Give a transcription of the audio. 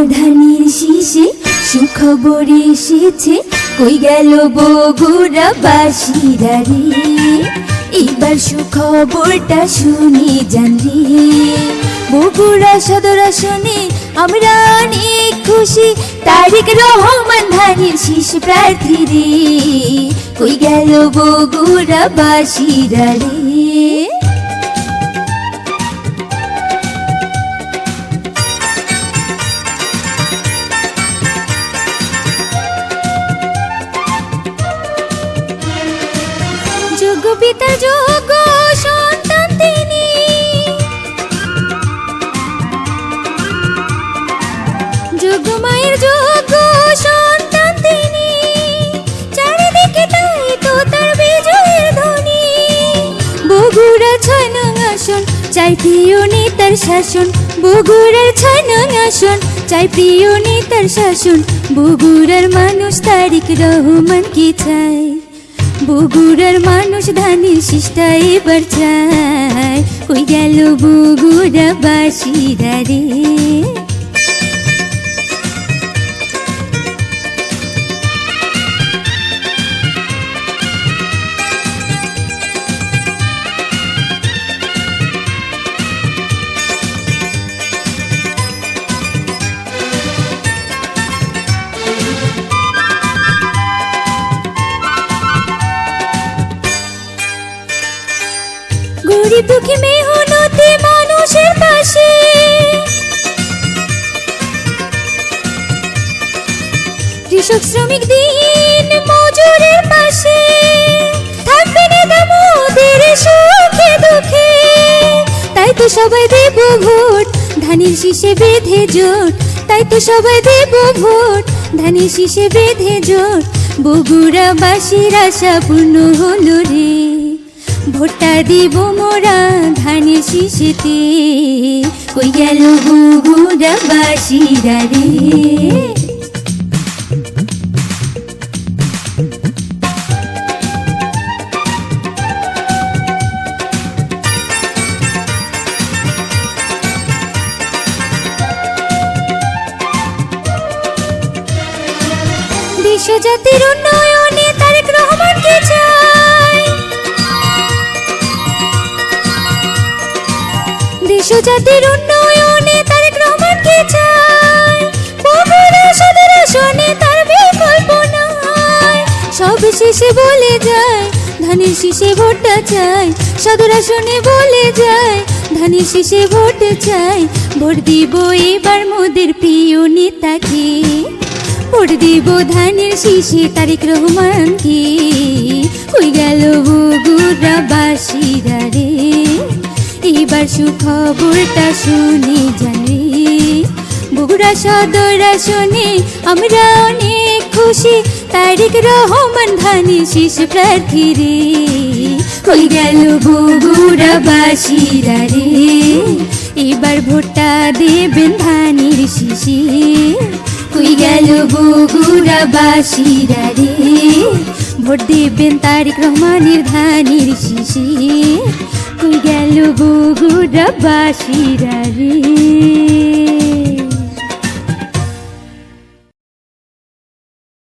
এবার ধানের শীষে সুখবর এসেছে, কই গেল বগুড়াবাসীরা রে, এবার সুখবরটা শুনে যান রে। বগুড়া সদর আসনে আমরা অনেক খুশি, তারেক রহমান ধানের শীষ প্রার্থী রে, কই গেল বগুড়াবাসীরা রে। যোগ্য পিতা যোগ্য সন্তান তিনি, যোগ্য মায়ের যোগ্য সন্তান তিনি, চারিদিকে তাই তো তার বিজয়ের ধ্বনি। বগুড়া 6 নং আসন চাই প্রিয় নেতার শাসন, বগুড়ার 6 নং আসন চাই প্রিয় নেতার শাসন। বগুড়ার মানুষ তারেক রহমানকে চায়, বগুড়ার মানুষ ধানের শীষটা এবার চায়, কই গেল বগুড়াবাসীরা রে। গরিব দুঃখী মেহনতি মানুষের পাশে, কৃষক শ্রমিক দিন মজুরের পাশে, থাকবে নেতা মোদের সুখে দুঃখে, তাই তো সবাই দেব ভোট ধানের শীষে বেঁধে জোট, তাই তো সবাই দেব ভোট ধানের শীষে বেঁধে জোট। বগুড়াবাসীর আশা পূর্ণ হলো রে, ভোটটা দিব মোরা ধানের শীষেতে, কই গেল বগুড়াবাসীরা রে। দেশ জাতির উন্নয়নে তারেক রহমানকে চাই, দেশ জাতির উন্নয়নে তারেক রহমানকে চাই, বগুড়া সদর আসনে তার বিকল্প নাই। সব শেষে বলে যায় ধানের শীষে ভোটটা চাই, সদর আসনে বলে যায় ধানের শীষে ভোট চাই। ভোট দিব এবার মোদের প্রিয় নেতাকে, ভোট দিব ধানের শীষে তারেক রহমানকে, কই গেল বগুড়াবাসীরা রে, এবার সুখবরটা শুনে যান রে। বগুড়া সদর আসনে আমরা অনেক খুশি, তারেক রহমান ধানের শীষ প্রার্থী রে, কই গেল বগুড়াবাসীরা রে, এবার ভোটটা দেবেন ধানের শীষে, কই গেল বগুড়াবাসীরা রে, ভোট দেবেন তারেক রহমানের ধানের শীষে, কই গেল বগুড়াবাসীরা রে।